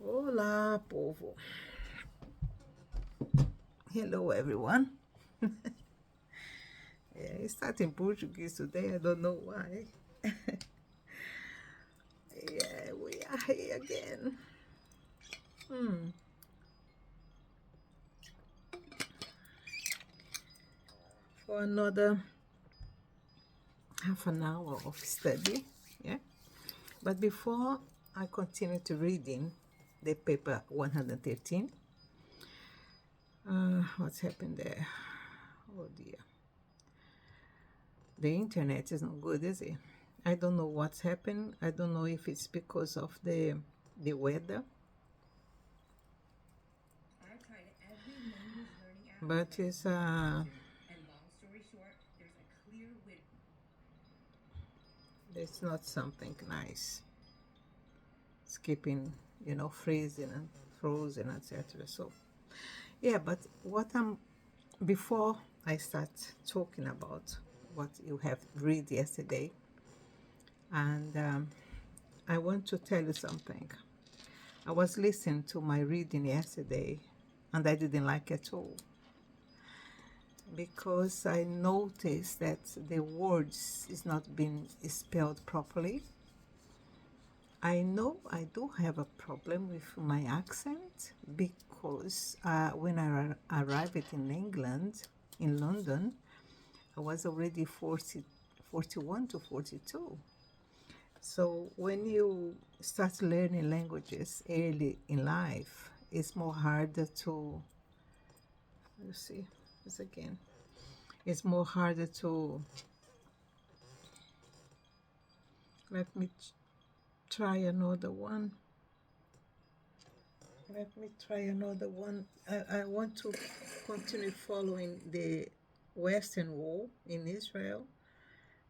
Olá, povo. Hello, everyone. Yeah, it's starting Portuguese today. I don't know why. Yeah, we are here again. For another half an hour of study. Yeah. But before I continue to reading the paper 113, what's happened there? Oh dear. The internet is not good, is it? I don't know what's happened. I don't know if it's because of the weather. But it's not something nice. It's keeping, freezing and frozen, etc. So yeah, but before I start talking about what you have read yesterday, and I want to tell you something. I was listening to my reading yesterday, and I didn't like it at all because I noticed that the words is not being spelled properly. I know I do have a problem with my accent because when I arrived in England, in London, I was already 41 to 42. So when you start learning languages early in life, it's more harder to, you see, this again, it's more harder to, let me try another one. Let me try another one. I want to continue following the Western Wall in Israel,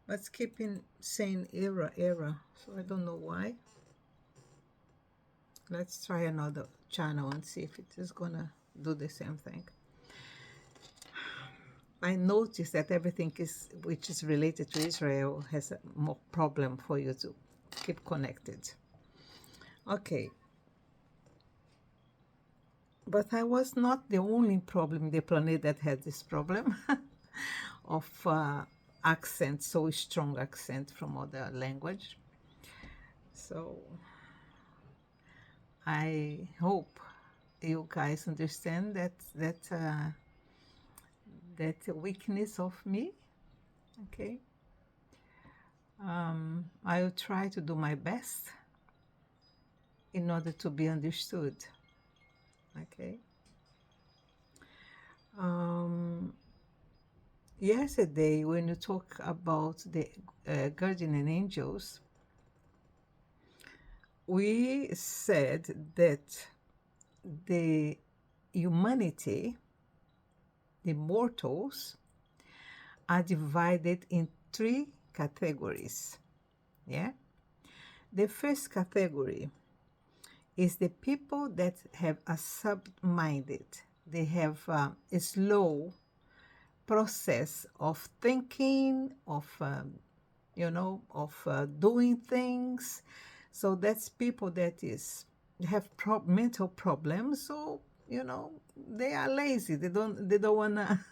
but keeping saying era. So I don't know why. Let's try another channel and see if it is gonna do the same thing. I noticed that everything which is related to Israel has a more problem for you to keep connected. Okay. But I was not the only problem in the planet that had this problem of accent, so strong accent from other language. So I hope you guys understand that weakness of me. Okay. I'll try to do my best in order to be understood. Okay. Yesterday, when you talk about the guardian angels, we said that the humanity, the mortals, are divided in three categories. Yeah. The first category is the people that have a sub-minded. They have a slow process of thinking, of doing things. So that's people that have mental problems. So they are lazy. They don't wanna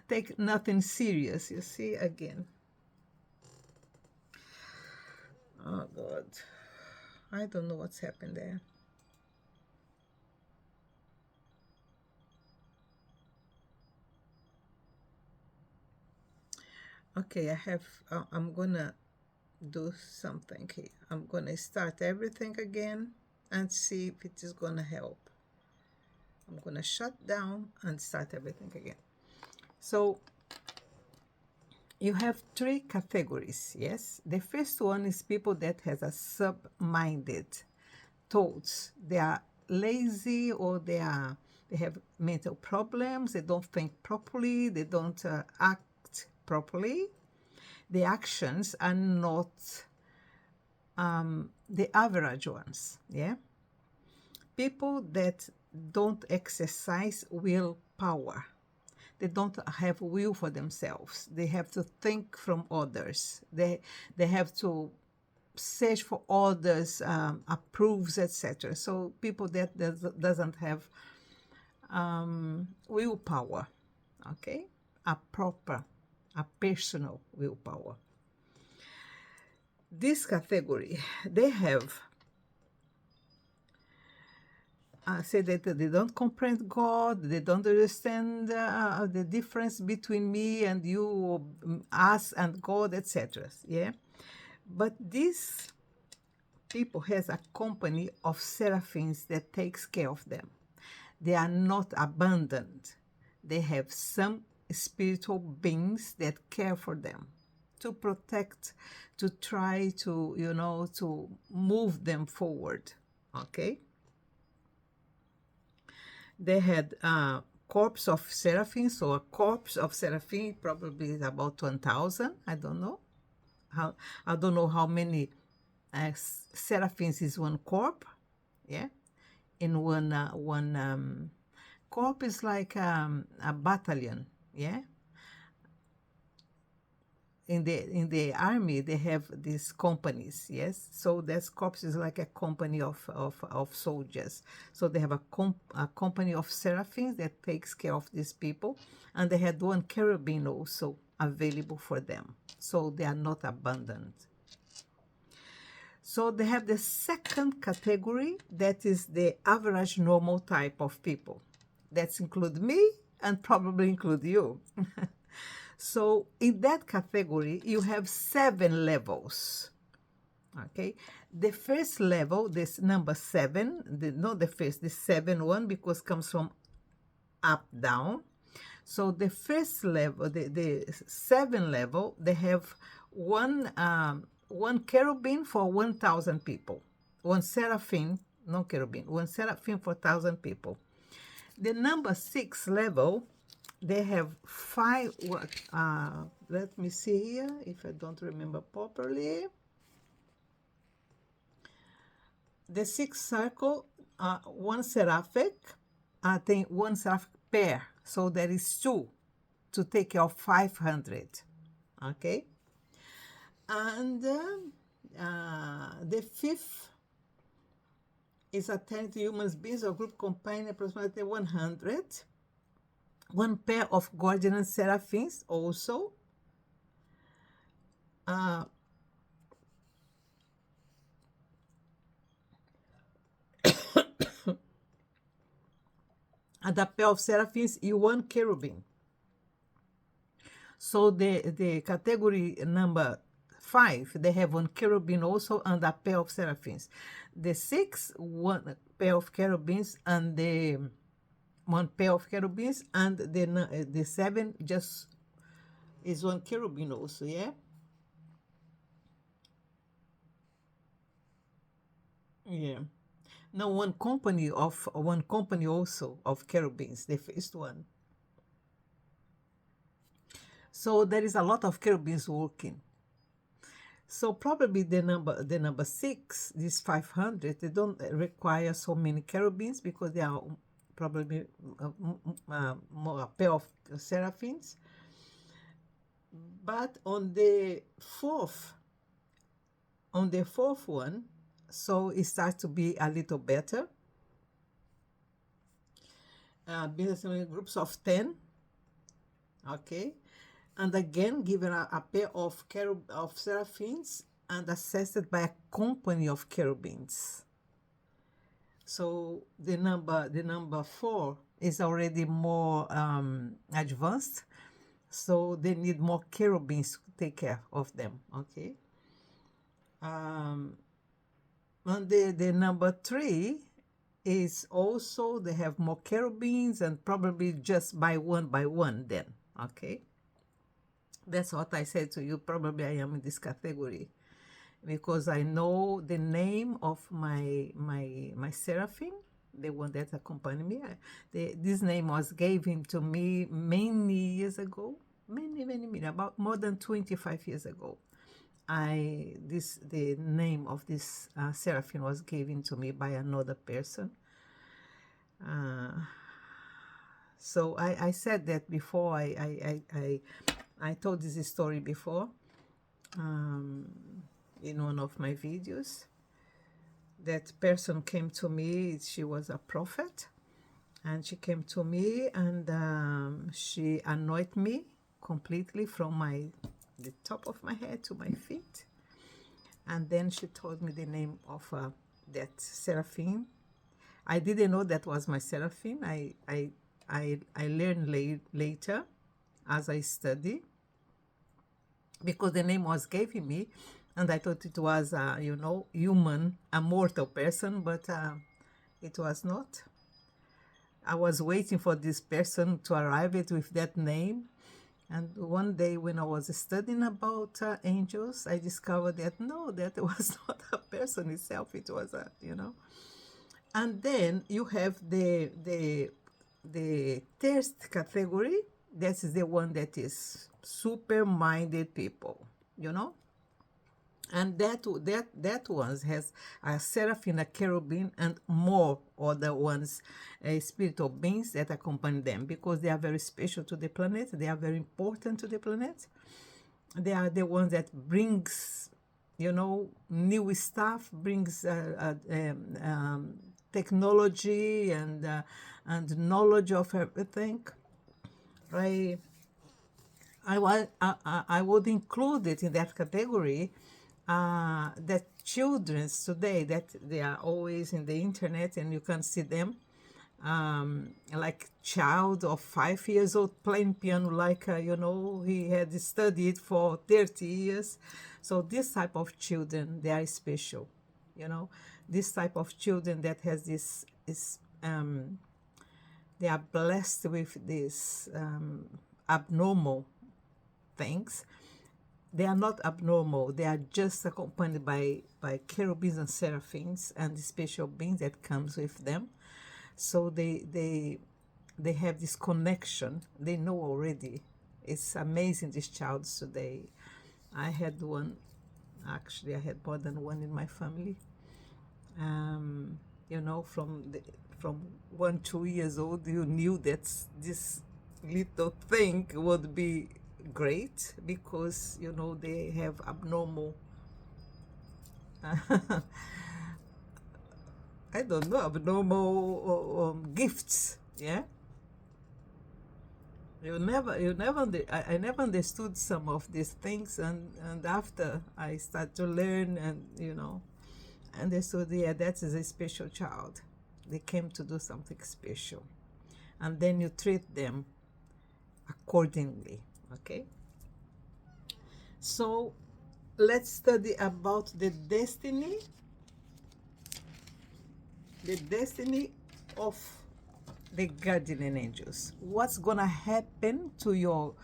take nothing serious. You see again. Oh God, I don't know what's happened there. Okay, I'm gonna do something here. I'm gonna start everything again and see if it is gonna help. I'm gonna shut down and start everything again. So you have three categories, yes? The first one is people that has a sub-minded thoughts. They are lazy, or they have mental problems. They don't think properly. They don't act properly. The actions are not the average ones. Yeah, people that don't exercise willpower. They don't have will for themselves. They have to think from others. They have to search for others, approves, etc. So people that doesn't have willpower, okay, a personal willpower. This category, they have say that they don't comprehend God, they don't understand the difference between me and you, us and God, etc. Yeah, but these people has a company of seraphims that takes care of them. They are not abandoned. They have some spiritual beings that care for them, to protect, to try to, to move them forward. Okay? They had a corpse of seraphim, so a corpse of seraphim probably is about 1,000. I don't know. I don't know how many seraphims is one corp. Yeah, in one corp is like a battalion. Yeah, in the army they have these companies. Yes, so that's corps is like a company of soldiers. So they have a company of seraphims that takes care of these people, and they had one cherubim also available for them, so they are not abandoned. So they have the second category, that is the average normal type of people. That include me and probably include you. So in that category, you have 7 levels. Okay, the first level, this number 7, not the first, the 7 one, because comes from up down. So the first level, the 7 level, they have one cherubim for 1,000 people, one seraphim, no cherubim, one seraphim for 1,000 people. The number 6 level, they have 5. Let me see here if I don't remember properly. The 6th circle, one seraphic, I think one seraphic pair. So there is 2 to take care of 500. Okay. And the 5th is attending to human beings or group companion, approximately 100. One pair of guardian seraphims also. And a pair of seraphims and one cherubim. So the category number 5, they have one cherubim also and a pair of seraphims. The 6, one pair of cherubims and the one pair of cherubims, and the 7 just is one cherubim also. Yeah. Yeah. Now one company also of cherubims, the first one. So there is a lot of cherubims working. So probably the number 6, this 500, they don't require so many cherubims because they are probably more a pair of seraphims. But on the fourth one, so it starts to be a little better. Business groups of 10. Okay. And again, given a pair of seraphims and assisted by a company of cherubims. So the number 4 is already more advanced. So they need more cherubims to take care of them. Okay. And the number 3 is also, they have more cherubims and probably just by one then. Okay. That's what I said to you. Probably I am in this category because I know the name of my seraphim, the one that accompanied me. This name was given to me many years ago, many, about more than 25 years ago. The name of this seraphim was given to me by another person. So I said that before. I told this story before. in one of my videos. That person came to me, she was a prophet, and she came to me and she anointed me completely from the top of my head to my feet. And then she told me the name of that seraphim. I didn't know that was my seraphim. I learned later as I study, because the name was given me, and I thought it was human, a mortal person, but it was not. I was waiting for this person to arrive with that name. And one day when I was studying about angels, I discovered that no, that was not a person itself. It was And then you have the third category. That is the one that is super-minded people, and that ones has a seraphim, a cherubim, and more other ones, spiritual beings that accompany them, because they are very special to the planet. They are very important to the planet. They are the ones that brings new stuff, brings technology and knowledge of everything. I would include it in that category. That children today, that they are always in the internet and you can see them, like child of 5 years old playing piano, like he had studied for 30 years. So this type of children, they are special. This type of children that has this they are blessed with this abnormal things. They are not abnormal. They are just accompanied by cherubims and seraphims and the special beings that comes with them. So they have this connection. They know already. It's amazing, these child today. I had one. Actually, I had more than one in my family. From 1-2 years old, you knew that this little thing would be great, because they have abnormal I don't know, abnormal gifts. Yeah, I never understood some of these things, and after I start to learn and understood, yeah, that is a special child. They came to do something special, and then you treat them accordingly. Okay, so let's study about the destiny of the guardian angels. What's gonna happen to your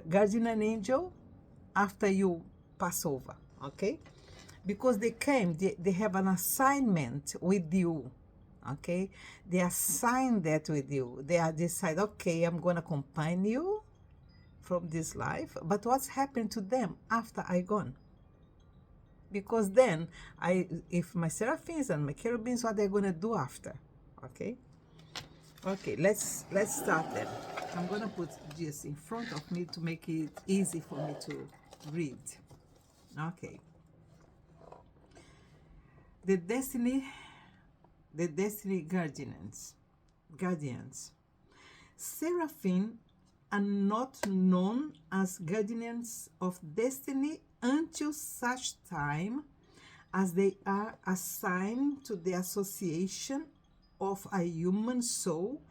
guardian angel after you pass over? Okay, because they have an assignment with you. Okay, they assign that with you. They are decide, okay, I'm gonna accompany you from this life, but what's happened to them after I gone? Because then if my seraphims and my cherubims, what they're gonna do after? Okay, let's start then. I'm gonna put this in front of me to make it easy for me to read. Okay, the destiny guardians. Seraphim are not known as guardians of destiny until such time as they are assigned to the association of a human soul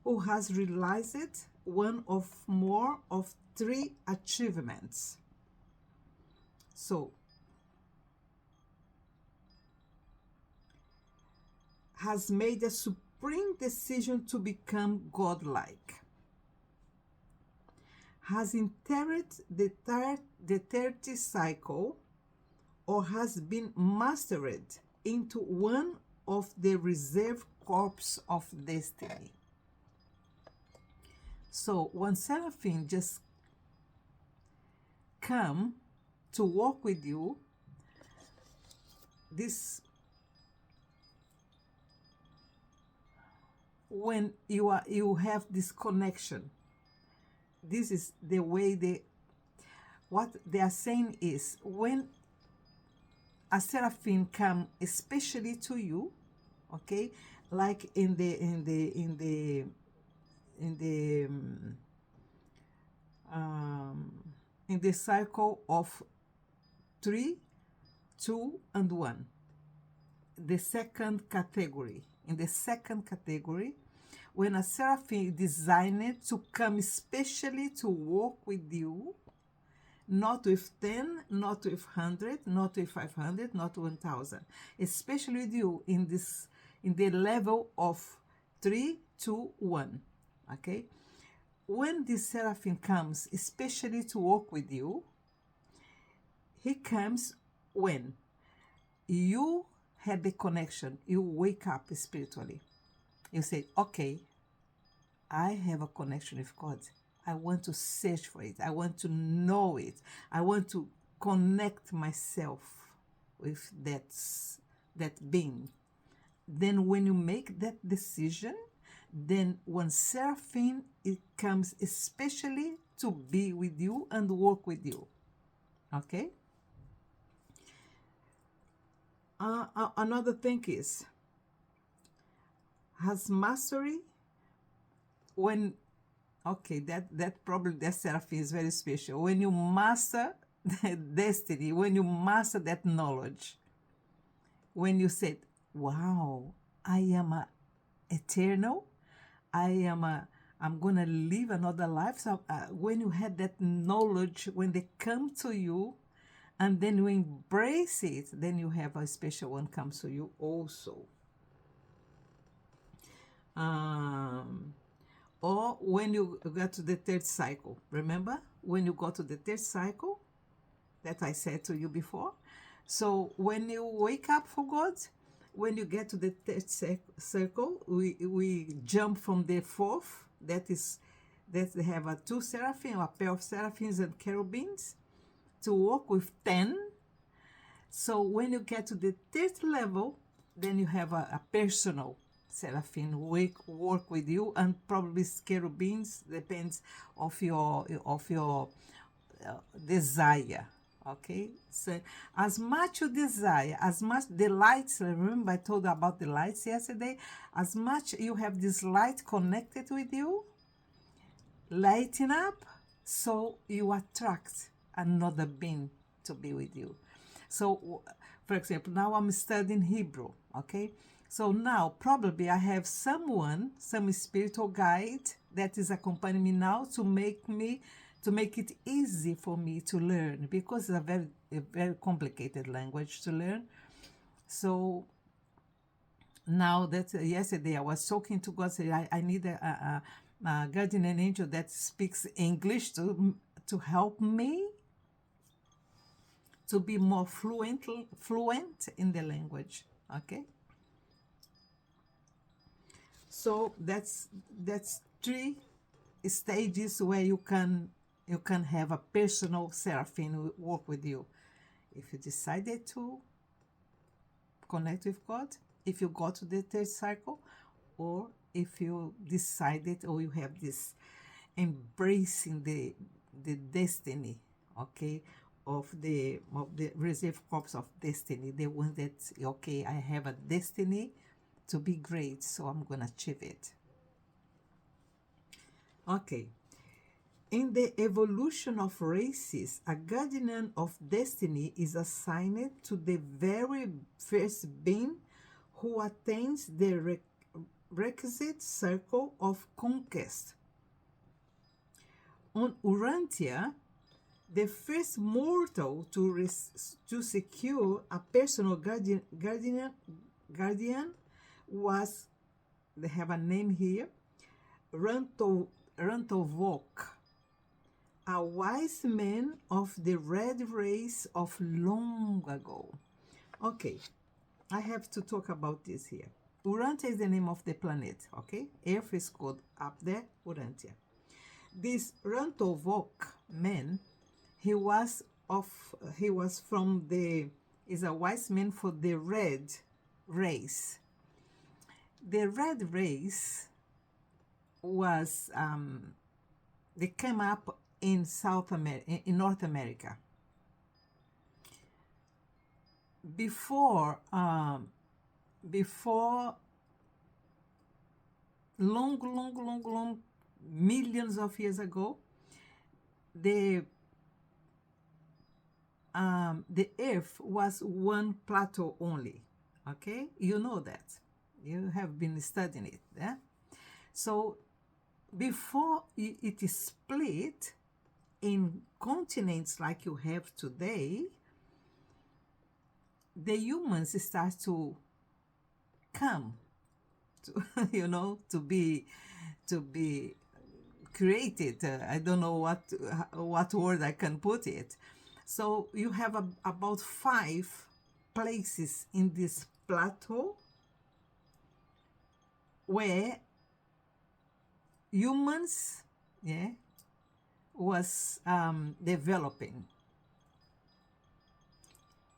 who has realized one of more of 3 achievements. So, has made a supreme decision to become godlike, has entered the 30 cycle, or has been mastered into one of the reserve corps of destiny. So when seraphim just come to walk with you, when you have this connection, this is the way what they are saying is, when a seraphim come especially to you, okay, like in the in the cycle of 3, 2, and 1. The second category. In the second category, when a seraphim is designed to come especially to work with you, not with 10, not with 100, not with 500, not 1,000, especially with you in the level of 3, 2, 1. Okay? When this seraphim comes especially to work with you, he comes when you have the connection, you wake up spiritually. You say, okay, I have a connection with God. I want to search for it. I want to know it. I want to connect myself with that being. Then when you make that decision, then when seraphim, it comes especially to be with you and work with you. Okay? Another thing is, has mastery when, okay, that probably that seraphim is very special. When you master the destiny, when you master that knowledge, when you said, wow, I am eternal, I'm going to live another life. So when you had that knowledge, when they come to you, and then you embrace it, then you have a special one comes to you also. Or when you get to the third cycle. Remember, when you go to the third cycle, that I said to you before. So when you wake up for God, when you get to the third circle, we jump from the fourth, that they have a 2 seraphim, a pair of seraphims and cherubims, to work with 10. So when you get to the third level, then you have a personal seraphim work with you, and probably cherubims, depends of your desire. Okay, so as much you desire, as much the lights, remember I told you about the lights yesterday, as much you have this light connected with you, lighting up, so you attract another being to be with you. So, for example, now I'm studying Hebrew, okay? So now probably I have some spiritual guide that is accompanying me now to make it easy for me to learn, because it's a very complicated language to learn. So now that yesterday I was talking to God, saying I need a guardian angel that speaks English to help me to be more fluent in the language. Okay. So that's 3 stages where you can have a personal seraphim work with you. If you decided to connect with God, if you go to the third cycle, or if you decided, or you have this embracing the destiny, okay, of the reserve corps of destiny, the one that, okay, I have a destiny to be great, so I'm gonna achieve it. Okay. In the evolution of races, a guardian of destiny is assigned to the very first being who attains the requisite circle of conquest. On Urantia, the first mortal to secure a personal guardian was, they have a name here, Rantovok, a wise man of the red race of long ago. Okay, I have to talk about this here. Urantia is the name of the planet, okay? Earth is called up there, Urantia. This Rantovok man, he is a wise man for the red race. The red race was, they came up in North America. before before long millions of years ago, the the earth was one plateau only. Okay, you know that, you have been studying it. Yeah? So before it is split in continents like you have today, the humans start to come to to be created. I don't know what word I can put it. So you have about 5 places in this plateau where humans, yeah, was developing.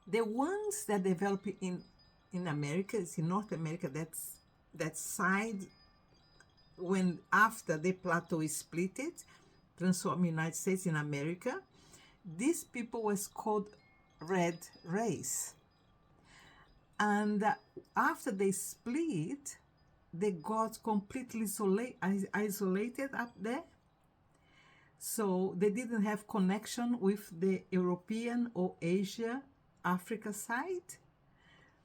The ones that develop in America, is in North America. That's that side when after the plateau is split, transform United States in America. These people was called red race, and after they split, they got completely isolated up there. So they didn't have connection with the European or Asia, Africa side.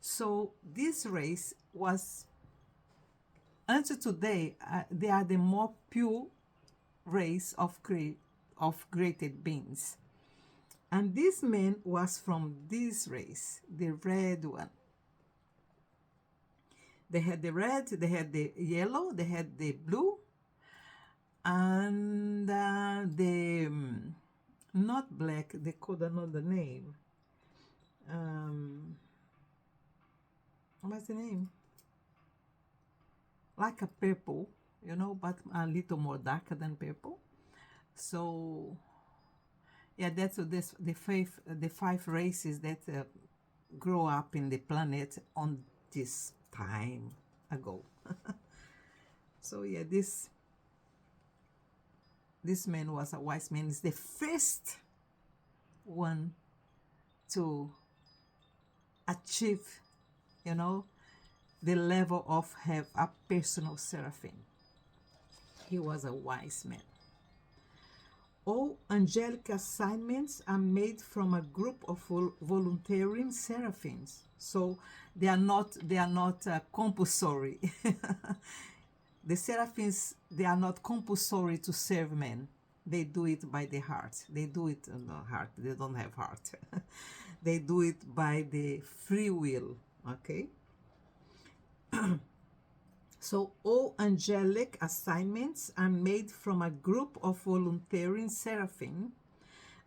So this race was, until today, they are the more pure race of created beings. And this man was from this race, the red one. They had the red, they had the yellow, they had the blue, and the not black. They called another name. What's the name? Like a purple, but a little more darker than purple. So yeah, that's the five races that grow up in the planet on this time ago. So yeah, this man was a wise man. Is the first one to achieve, the level of have a personal seraphim. He was a wise man. All angelic assignments are made from a group of volunteering seraphims, so they are not compulsory. The seraphims, they are not compulsory to serve men. They do it by the heart. They do it in the heart. They don't have heart. They do it by the free will. Okay. So all angelic assignments are made from a group of volunteering seraphim,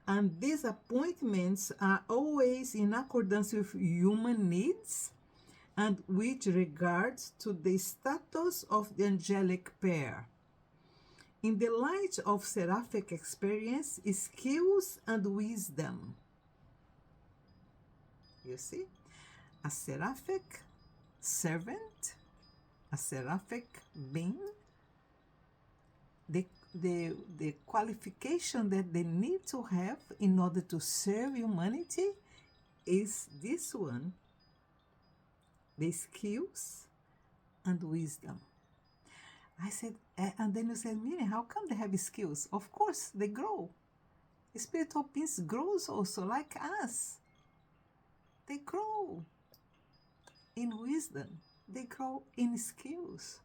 and these appointments are always in accordance with human needs and with regard to the status of the angelic pair. In the light of seraphic experience, skills and wisdom. You see? A seraphic servant, a seraphic being, the qualification that they need to have in order to serve humanity is this one: the skills and wisdom. I said, and then you said, Miriam, how come they have skills? Of course, they grow. Spiritual beings grows also like us. They grow in wisdom. They grow in skills.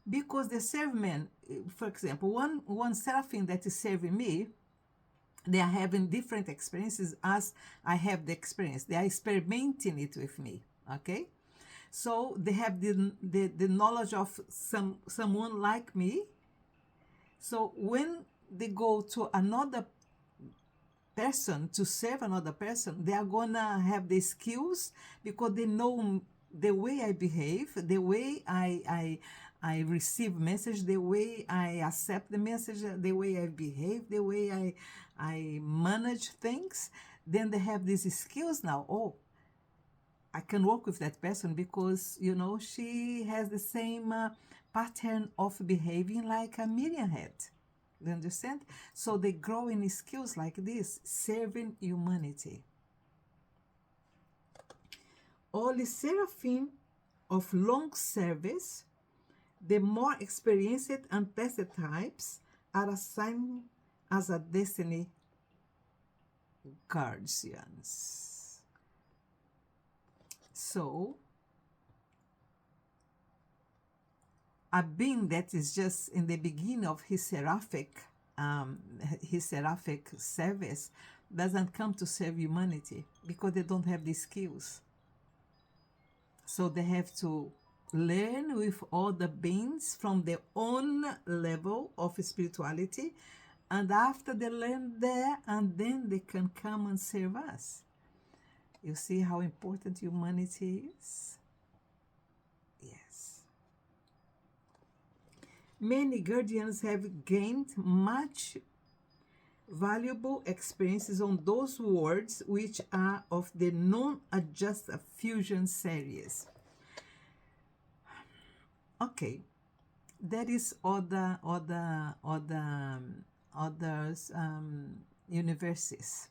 Because the servant, for example, one seraphim that is serving me, they are having different experiences as I have the experience. They are experimenting it with me, okay? So they have the knowledge of someone like me. So when they go to another person to serve another person, they are gonna have the skills because they know the way I behave, the way I receive message, the way I accept the message, the way I behave, the way I manage things. Then they have these skills now. Oh, I can work with that person because, she has the same pattern of behaving like a Miriam had. You understand? So they grow in skills like this, serving humanity. Only seraphim of long service, the more experienced and tested types, are assigned as a destiny guardians. So, a being that is just in the beginning of his seraphic service doesn't come to serve humanity because they don't have the skills. So they have to learn with all the beings from their own level of spirituality, and after they learn there, and then they can come and serve us. You see how important humanity is? Yes. Many guardians have gained much valuable experiences on those words which are of the non-adjust fusion series. Okay, there is others universes.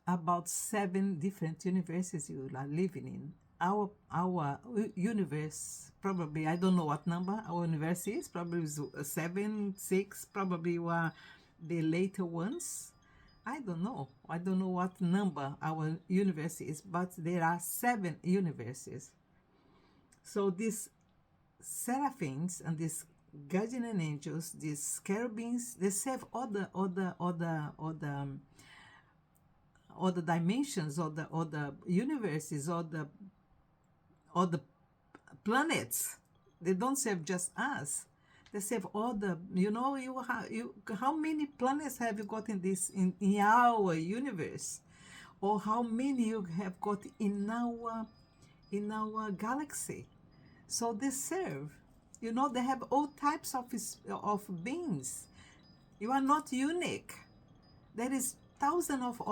About 7 different universes you are living in. Our universe, probably, I don't know what number our universe is, probably 7, 6, probably were the later ones. I don't know what number our universe is, but there are 7 universes. So these seraphims and these guardian angels, these cherubims, they serve all the dimensions, all the universes, all the planets. They don't serve just us. They serve all the, how many planets have you got in our universe, or how many you have got in our galaxy? So they serve. They have all types of beings. You are not unique. There is thousands of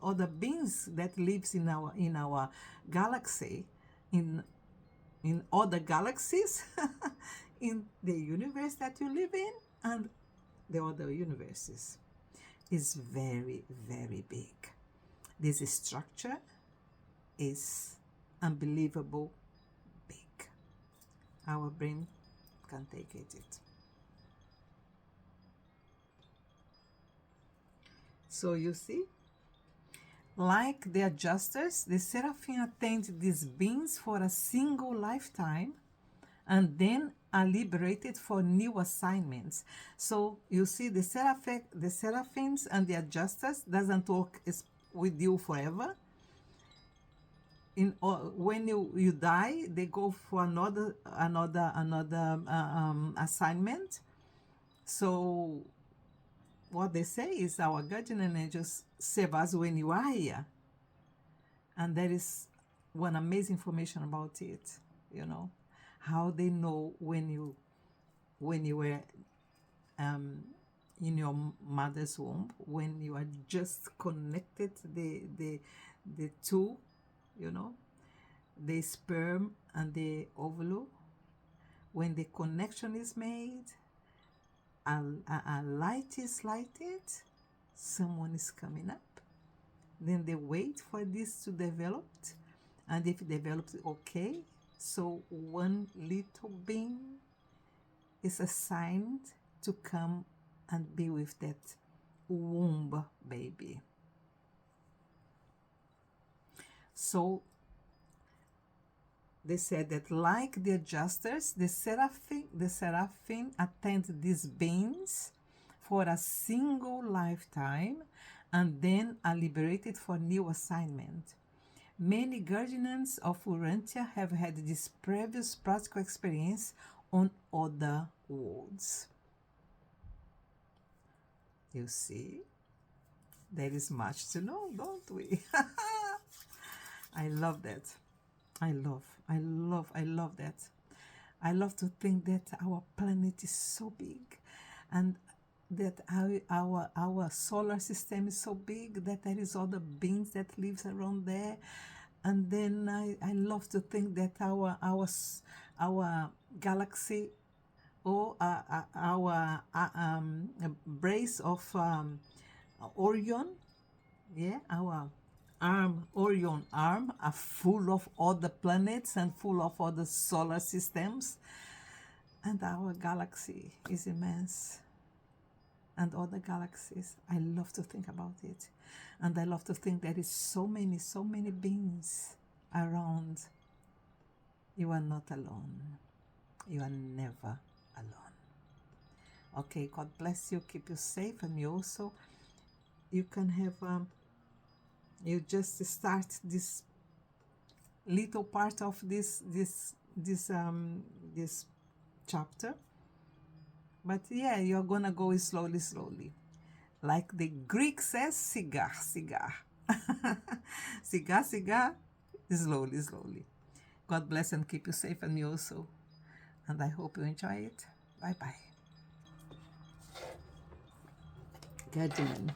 other beings that lives in our galaxy, in other galaxies, in the universe that you live in, and the other universes. Is very, very big. This structure is unbelievable big. Our brain can't take it. So you see, like the adjusters, the seraphim attained these beings for a single lifetime and then are liberated for new assignments. So you see, the seraphims and the adjusters doesn't work with you forever. When you die, they go for another assignment. So what they say is our guardian angels save us when you are here. And there is one amazing information about it, how they know when you were in your mother's womb, when you are just connected, the two, the sperm and the ovule, when the connection is made, a light is lighted, someone is coming up. Then they wait for this to develop, and if it develops, okay, so one little being is assigned to come and be with that womb baby. So they said that like the adjusters, the seraphim attend these beings for a single lifetime and then are liberated for new assignment. Many guardians of Urantia have had this previous practical experience on other worlds. You see, there is much to know, don't we? I love that. I love that. I love to think that our planet is so big, and that our solar system is so big, that there is other beings that lives around there. And then I love to think that our galaxy, or our brace of Orion, Yeah, our arm, Orion arm, are full of all the planets and full of all the solar systems. And our galaxy is immense. And all the galaxies, I love to think about it. And I love to think there is so many beings around. You are not alone. You are never alone. Okay, God bless you, keep you safe, and you also, you can have, you just start this little part of this chapter, but yeah, you're gonna go slowly, like the Greek says, cigar, cigar. Cigar, slowly. God bless and keep you safe, and you also, and I hope you enjoy it. Bye bye. Gadgeman.